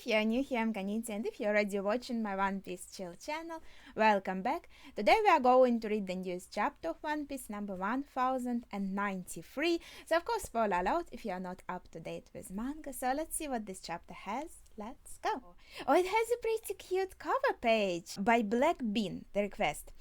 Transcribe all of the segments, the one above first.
If you're new here, I'm Kaniti, and if you're already watching my One Piece Chill channel, welcome back. Today we are going to read the newest chapter of One Piece, number 1093. So of course, spoiler alert if you are not up to date with manga. So let's see what this chapter has. Let's go. Oh, it has a pretty cute cover page by Black Bean, the request.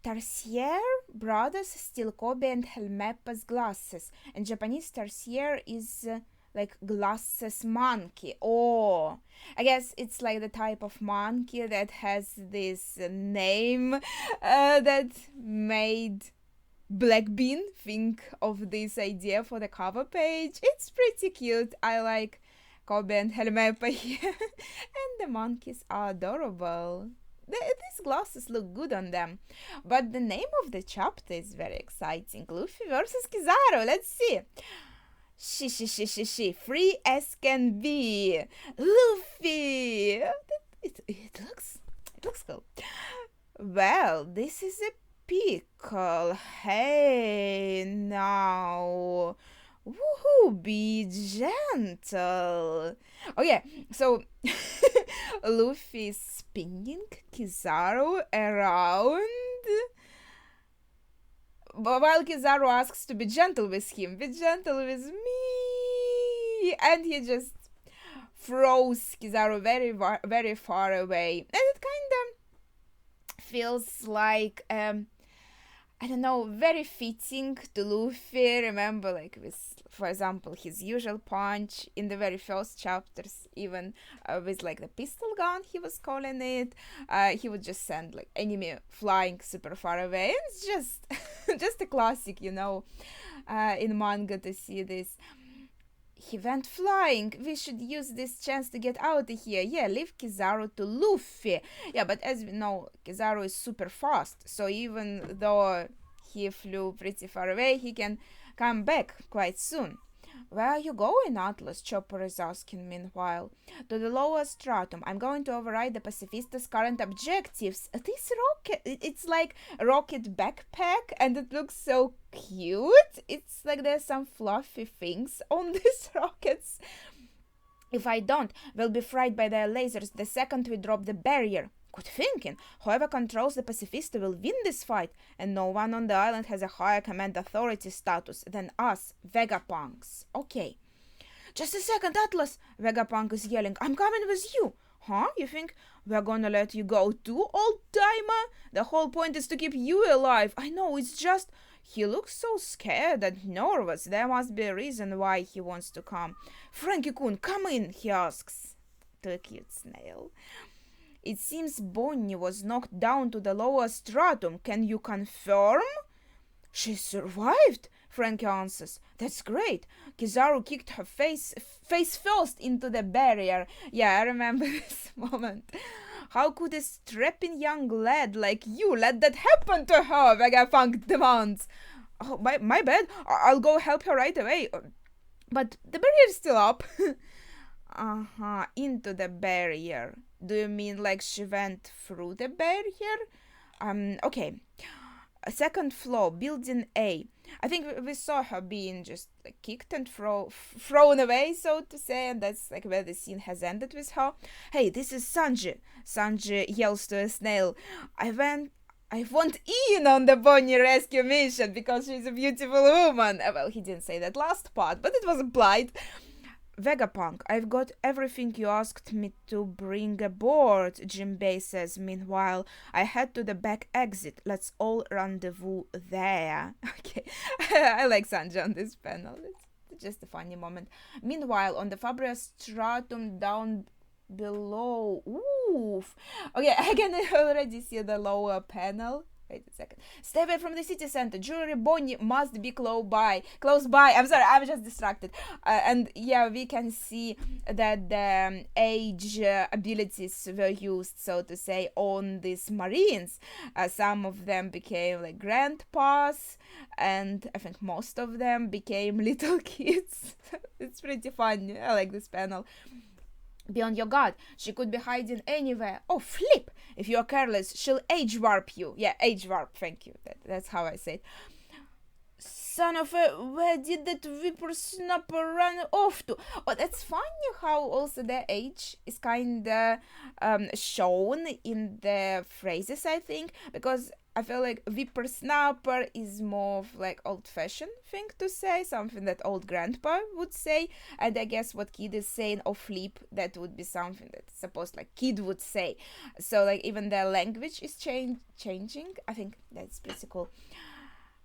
Tarsier brothers steal Kobe and Helmeppa's glasses. In Japanese, Tarsier is like glasses monkey. Oh, I guess it's like the type of monkey that has this name that made Black Bean think of this idea for the cover page. It's pretty cute. I like Kobe and Helmeppa here. And the monkeys are adorable. These glasses look good on them. But the name of the chapter is very exciting. Luffy versus Kizaru. Let's see. She, free as can be. Luffy! It looks cool. Well, this is a pickle. Hey, now. Woohoo, be gentle. Okay, so Luffy is spinning Kizaru around while Kizaru asks to be gentle with him. Be gentle with me. And he just throws Kizaru very, very far away. And it kind of feels like, I don't know, very fitting to Luffy. Remember, like, with, for example, his usual punch in the very first chapters, even with, like, the pistol gun, he was calling it. He would just send, like, enemy flying super far away. It's just, just a classic, you know, in manga to see this. He went flying. We should use this chance to get out of here. Yeah, leave Kizaru to Luffy. Yeah, but as we know, Kizaru is super fast. So even though he flew pretty far away, he can come back quite soon. Where are you going, Atlas? Chopper is asking meanwhile. To the lower stratum. I'm going to override the Pacifista's current objectives. This rocket, it's like a rocket backpack and it looks so cute. It's like there's some fluffy things on these rockets. If I don't, we'll be fried by their lasers the second we drop the barrier. Good thinking. Whoever controls the Pacifista will win this fight, and no one on the island has a higher command authority status than us, Vegapunks. Okay. Just a second, Atlas! Vegapunk is yelling. I'm coming with you! Huh? You think we're gonna let you go too, old-timer? The whole point is to keep you alive. I know, it's just... He looks so scared and nervous. There must be a reason why he wants to come. Frankie-kun, come in, he asks. To a cute snail. It seems Bonnie was knocked down to the lower stratum. Can you confirm? She survived, Frankie answers. That's great. Kizaru kicked her face first into the barrier. Yeah, I remember this moment. How could a strapping young lad like you let that happen to her? Vegapunk demands. Oh, my bad. I'll go help her right away. But the barrier's still up. Into the barrier. Do you mean like she went through the barrier? Okay. Second floor, building A. I think we saw her being just like, kicked and thrown away, so to say, and that's like where the scene has ended with her. Hey, this is Sanji. Sanji yells to a snail. I want in on the Bonnie rescue mission because she's a beautiful woman. Well, he didn't say that last part, but it was implied. Vegapunk, I've got everything you asked me to bring aboard, Jinbei says. Meanwhile, I head to the back exit. Let's all rendezvous there. Okay, I like Sanji on this panel. It's just a funny moment. Meanwhile, on the Fabria stratum down below. Oof. Okay, I can already see the lower panel. Wait a second. Stay away from the city center. Jewelry Bonnie must be close by. I'm sorry, I'm just distracted. And yeah, we can see that the age abilities were used, so to say, on these Marines. Some of them became like grandpas, and I think most of them became little kids. It's pretty fun. I like this panel. Be on your guard. She could be hiding anywhere. Oh, flip! If you're careless, she'll age warp you. Yeah, age warp. Thank you. That's how I say it. son of a, where did that whippersnapper run off to? Oh, that's funny how also their age is kind of shown in the phrases, I think, because I feel like whippersnapper is more of like old-fashioned thing to say, something that old grandpa would say, and I guess what kid is saying of flip, that would be something that supposed like kid would say. So like even their language is changing. I think that's pretty cool.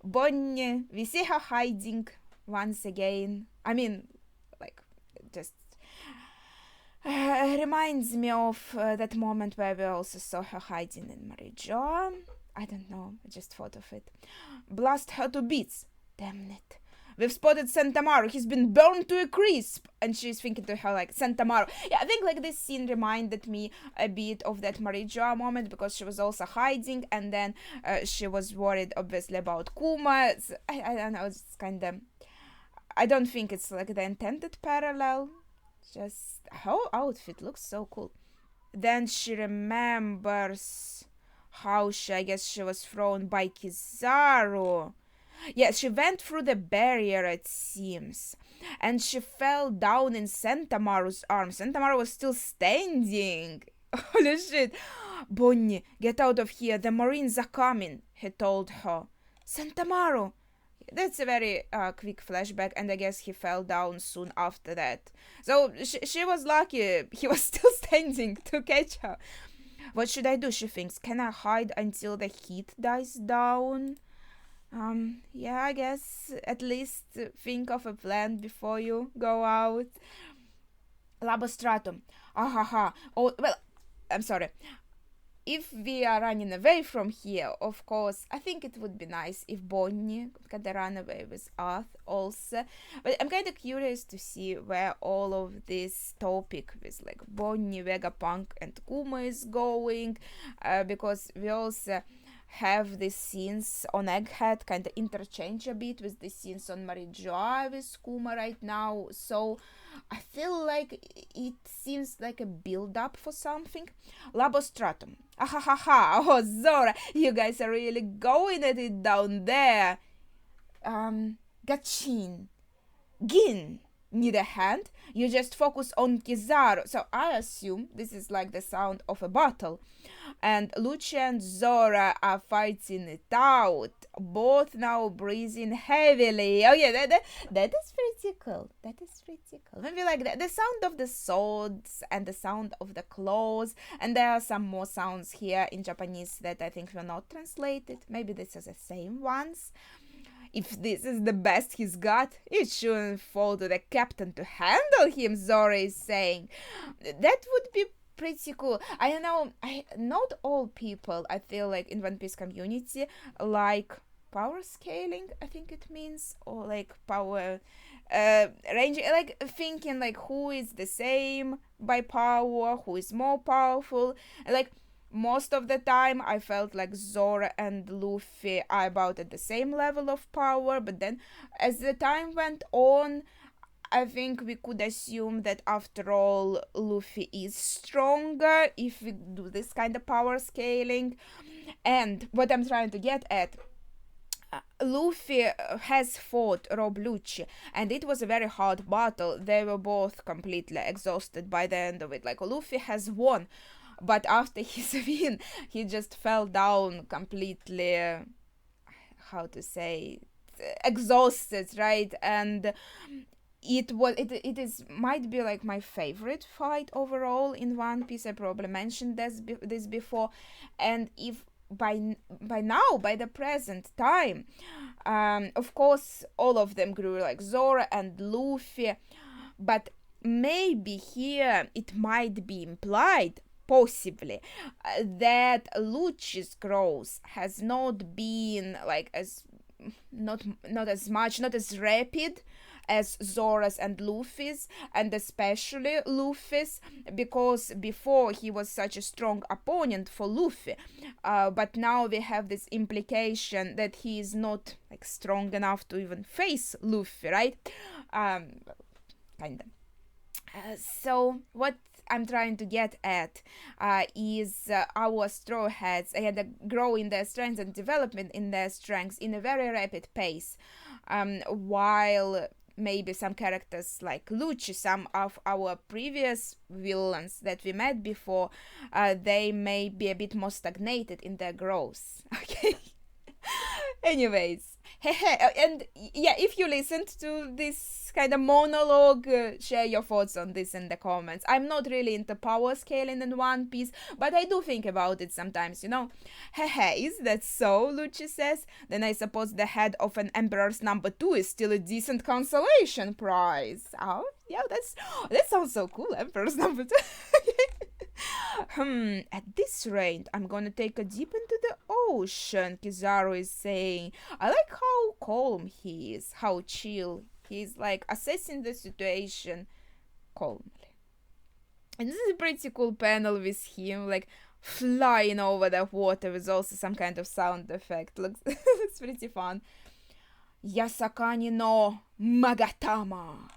Bonnie, we see her hiding once again. I mean, like, just reminds me of that moment where we also saw her hiding in Marijoa. I don't know, I just thought of it. Blast her to bits. Damn it. We've spotted Santamaru. He's been burned to a crisp. And she's thinking to her like, Santamaru. Yeah, I think like this scene reminded me a bit of that Marijoa moment because she was also hiding and then she was worried obviously about Kuma. So, I don't know, it's kind of... I don't think it's like the intended parallel. Just her outfit looks so cool. Then she remembers how I guess she was thrown by Kizaru. Yeah, she went through the barrier, it seems. And she fell down in Santamaru's arms. Santamaru was still standing. Holy shit. Bonnie, get out of here. The Marines are coming, he told her. Santamaru. That's a very quick flashback, and I guess he fell down soon after that. So she was lucky he was still standing to catch her. What should I do, she thinks. Can I hide until the heat dies down? Yeah, I guess at least think of a plan before you go out. Labostratum. Ahaha. Oh, well, I'm sorry. If we are running away from here, of course, I think it would be nice if Bonnie could run away with Earth also. But I'm kind of curious to see where all of this topic with like Bonnie, Vegapunk, and Kuma is going, because we also have these scenes on Egghead kind of interchange a bit with the scenes on Marijoa with Kuma right now. So I feel like it seems like a build-up for something. Labostratum. Ahahaha. Oh, Zora, you guys are really going at it down there. Gachin. Gin. Need a hand? You just focus on Kizaru. So I assume this is like the sound of a battle. And Lucci and Zora are fighting it out. Both now breathing heavily. Oh yeah, that is pretty cool. That is pretty cool. Maybe like the sound of the swords and the sound of the claws. And there are some more sounds here in Japanese that I think were not translated. Maybe this is the same ones. If this is the best he's got, it shouldn't fall to the captain to handle him, Zora is saying. That would be pretty cool. I don't know, not all people, I feel like, in One Piece community like power scaling, I think it means, or like power range, like thinking like who is the same by power, who is more powerful, like most of the time I felt like Zora and Luffy are about at the same level of power, but then as the time went on, I think we could assume that after all Luffy is stronger if we do this kind of power scaling. And what I'm trying to get at, Luffy has fought Rob Lucci, and it was a very hard battle. They were both completely exhausted by the end of it. Like, Luffy has won, but after his win, he just fell down completely, how to say, exhausted, right? And it is might be like my favorite fight overall in One Piece. I probably mentioned this before, and if by now, by the present time, of course all of them grew like Zora and Luffy, but maybe here it might be implied, possibly, that Lucci's growth has not been like as not as much, not as rapid as Zora's and Luffy's, and especially Luffy's, because before he was such a strong opponent for Luffy, but now we have this implication that he is not like strong enough to even face Luffy, right? Kinda. So what I'm trying to get at is our Straw Hats grow in their strength and development in their strengths in a very rapid pace, while maybe some characters like Lucci, some of our previous villains that we met before, they may be a bit more stagnated in their growth. Okay. Anyways, and yeah, if you listened to this kind of monologue, share your thoughts on this in the comments. I'm not really into power scaling in One Piece, but I do think about it sometimes, you know. Is that so? Lucci says. Then I suppose the head of an emperor's number 2 is still a decent consolation prize. Oh, yeah, that sounds so cool, emperor's number 2. At this rate, I'm gonna take a dip into the ocean, Kizaru is saying. I like how calm he is, how chill. He's like assessing the situation calmly. And this is a pretty cool panel with him, like flying over the water with also some kind of sound effect. Looks pretty fun. Yasakani no Magatama.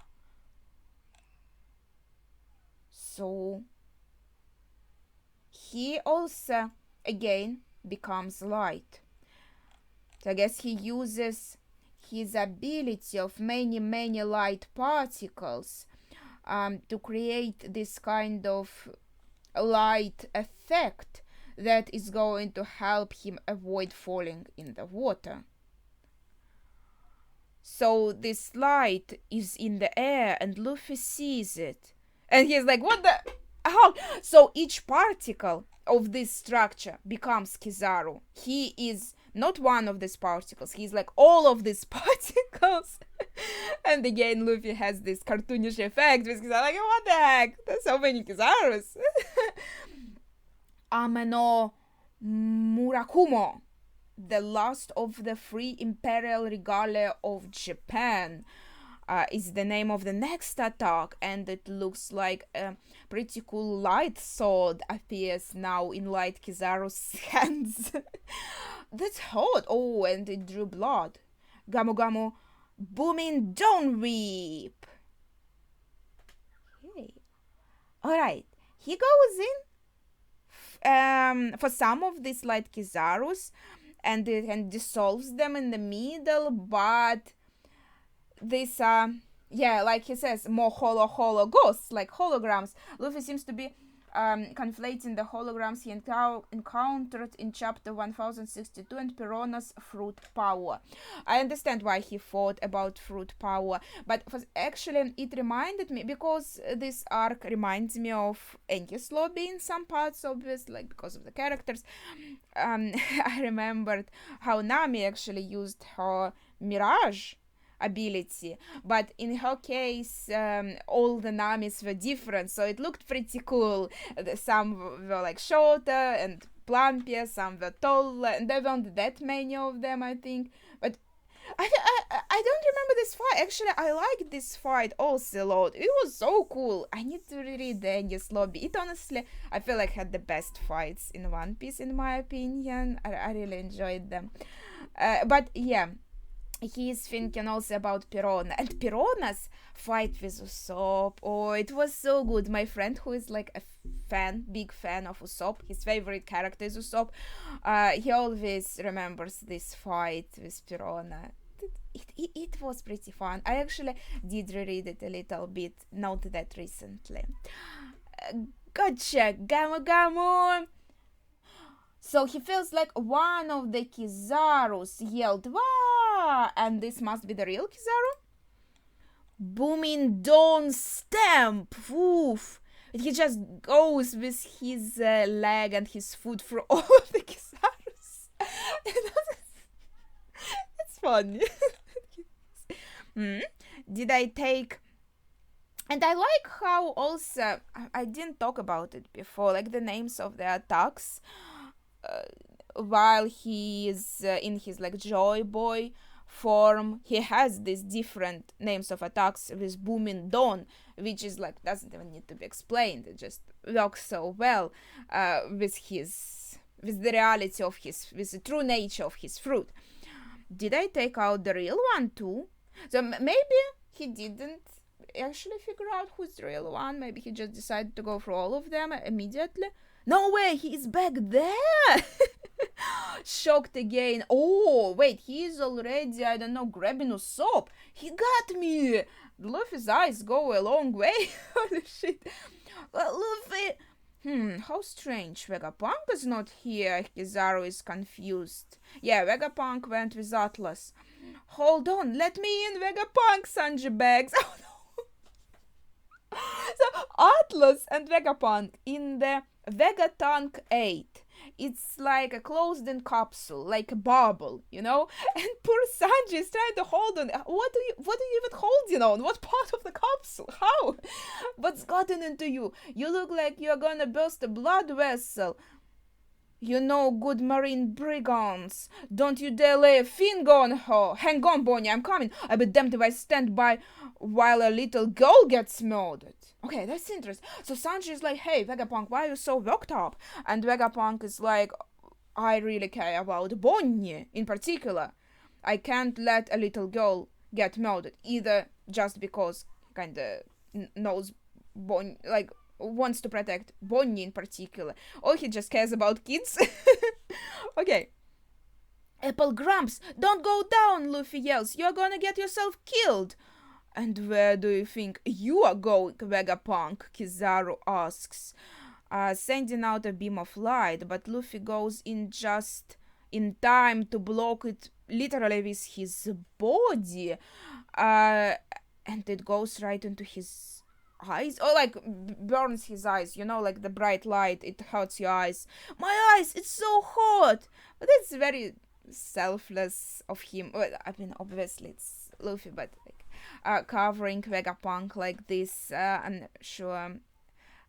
So he also again becomes light. So I guess he uses his ability of many light particles to create this kind of light effect that is going to help him avoid falling in the water. So this light is in the air and Luffy sees it. And he's like, what the... How? So each particle of this structure becomes Kizaru. He is not one of these particles. He's like all of these particles. And again, Luffy has this cartoonish effect with Kizaru. Like, what the heck? There's so many Kizarus. Ameno Murakumo, the last of the 3 imperial regalia of Japan, is the name of the next attack, and it looks like a pretty cool light sword appears now in Light Kizaru's hands. That's hot. Oh, and it drew blood. Gamu Gamu Booming Dawn Whip. Okay. Alright, he goes in for some of these Light Kizarus and dissolves them in the middle, but this like he says, more hollow ghosts, like holograms. Luffy seems to be conflating the holograms he encountered in chapter 1062 and Piranha's fruit power. I understand why he thought about fruit power, but actually it reminded me, because this arc reminds me of Enies Lobby in some parts, obviously, like because of the characters. I remembered how Nami actually used her Mirage ability, but in her case all the Namis were different, so it looked pretty cool. Some were like shorter and plumpier, some were taller, and there weren't that many of them, I think. But I don't remember this fight. Actually, I liked this fight also a lot. It was so cool. I need to reread the Enies Lobby. It honestly, I feel like had the best fights in One Piece, in my opinion. I really enjoyed them. But yeah, he's thinking also about Piranha, and Piranha's fight with Usopp. Oh, it was so good. My friend, who is like a big fan of Usopp, his favorite character is Usopp, he always remembers this fight with Piranha. It was pretty fun. I actually did reread it a little bit, not that recently. Gotcha, Gamu Gamu! So he feels like one of the Kizarus yelled, "Wah!" And this must be the real Kizaru? Booming Dawn Stamp! Woof! He just goes with his leg and his foot through all of the Kizarus. It's funny. Did I take... And I like how also, I didn't talk about it before, like the names of the attacks. While he is in his like Joy Boy form, he has these different names of attacks with Booming Dawn, which is like doesn't even need to be explained. It just works so well with the reality of with the true nature of his fruit. Did I take out the real one too? So maybe he didn't actually figure out who's the real one. Maybe he just decided to go for all of them immediately. No way, he's back there! Shocked again. Oh, wait, he's already, I don't know, grabbing Usopp. He got me! Luffy's eyes go a long way. Holy shit. Luffy... how strange. Vegapunk is not here. Kizaru is confused. Yeah, Vegapunk went with Atlas. Hold on, let me in, Vegapunk, Sanji begs. Oh no. So, Atlas and Vegapunk in the Vegatank 8. It's like a closed-in capsule, like a bubble, you know? And poor Sanji is trying to hold on. What do you even holding on? What part of the capsule? How? What's gotten into you? You look like you're gonna burst a blood vessel. You know, good marine brigands. Don't you dare lay a finger on her. Hang on, Bonnie, I'm coming. I'll be damned if I stand by while a little girl gets murdered. Okay, that's interesting. So Sanji is like, hey, Vegapunk, why are you so worked up? And Vegapunk is like, I really care about Bonnie in particular. I can't let a little girl get murdered, either just because he kinda knows Bonnie, like, wants to protect Bonnie in particular, or he just cares about kids. Okay. Apple Grumps, don't go down, Luffy yells. You're gonna get yourself killed. And where do you think you are going, Vegapunk? Kizaru asks, sending out a beam of light, but Luffy goes in just in time to block it literally with his body, and it goes right into his eyes, or like burns his eyes, you know, like the bright light, it hurts your eyes. My eyes, it's so hot. But it's very selfless of him. Well, I mean, obviously it's Luffy, but like covering Vegapunk like this, I'm sure.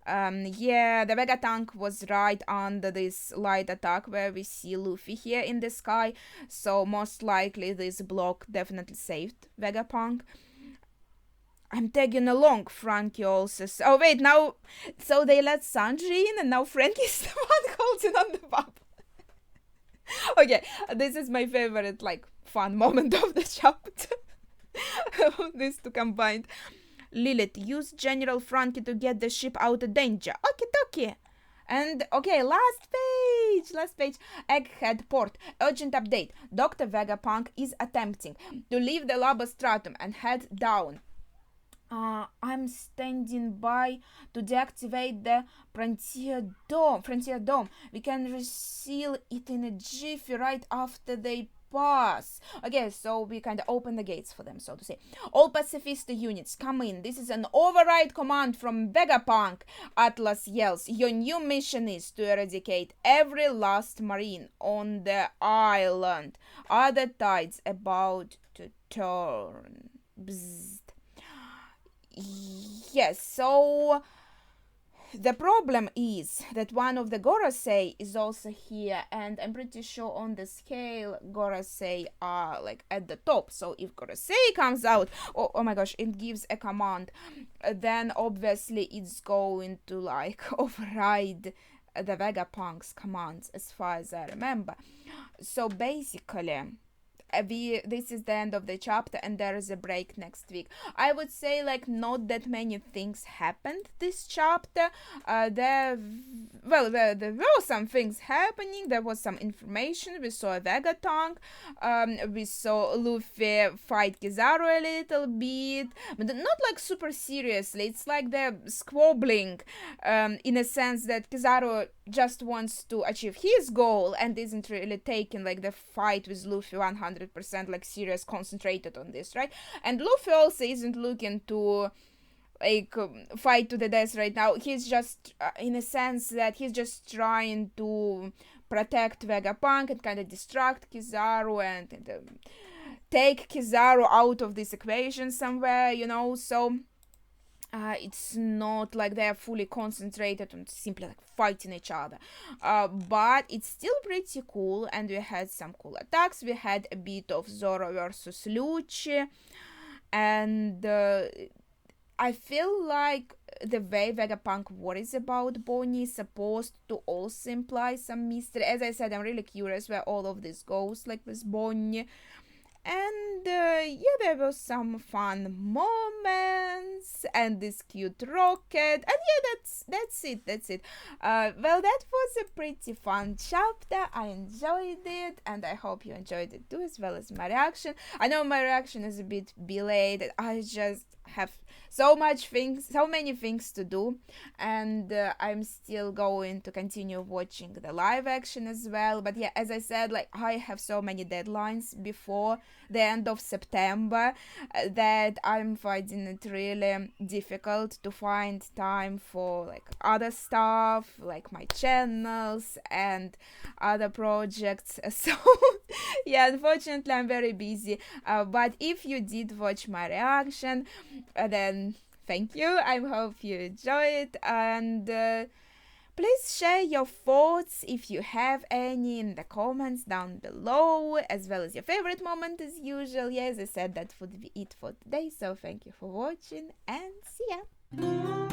Yeah, the Vegatank was right under this light attack where we see Luffy here in the sky, so most likely this block definitely saved Vegapunk. I'm tagging along, Frankie also. Oh wait, now, so they let Sanji in and now Frankie's the one holding on the bubble. Okay, this is my favorite, like, fun moment of the chapter. These two combined. Lilith, use General Frankie to get the ship out of danger. Okie dokie. And, okay, last page. Egghead Port. Urgent update. Dr. Vegapunk is attempting to leave the Labostratum and head down. I'm standing by to deactivate the Frontier Dome. We can reseal it in a jiffy right after they pass. Okay, so we kind of open the gates for them, so to say. All Pacifista units, come in. This is an override command from Vegapunk. Atlas yells. Your new mission is to eradicate every last marine on the island. Are the tides about to turn? Bzzzt. Yes, so the problem is that one of the Gorosei is also here, and I'm pretty sure on the scale Gorosei are like at the top. So if Gorosei comes out, oh my gosh, it gives a command, then obviously it's going to like override the Vegapunk's commands as far as I remember. So basically this is the end of the chapter and there is a break next week. I would say like not that many things happened this chapter. There were some things happening. There was some information. We saw a Vegapunk. We saw Luffy fight Kizaru a little bit, but not like super seriously. It's like they're squabbling in a sense that Kizaru just wants to achieve his goal and isn't really taking like the fight with Luffy 100% like serious, concentrated on this, right? And Luffy also isn't looking to like fight to the death right now. He's just in a sense that he's just trying to protect Vegapunk and kind of distract Kizaru and take Kizaru out of this equation somewhere, you know. So it's not like they're fully concentrated on simply like fighting each other, but it's still pretty cool, and we had some cool attacks. We had a bit of Zoro versus Lucci, and I feel like the way Vegapunk worries about Bonnie is supposed to also imply some mystery. As I said, I'm really curious where all of this goes, like with Bonnie. And yeah, there was some fun moments and this cute rocket. And yeah, that's it. Well, that was a pretty fun chapter. I enjoyed it, and I hope you enjoyed it too, as well as my reaction. I know my reaction is a bit delayed. I just have so many things to do, and I'm still going to continue watching the live action as well. But yeah, as I said, like, I have so many deadlines before the end of September that I'm finding it really difficult to find time for like other stuff, like my channels and other projects. So yeah, unfortunately, I'm very busy. But if you did watch my reaction, then thank you. I hope you enjoy it, and please share your thoughts if you have any in the comments down below, as well as your favorite moment as usual. Yeah, as I said, that would be it for today. So thank you for watching, and see ya.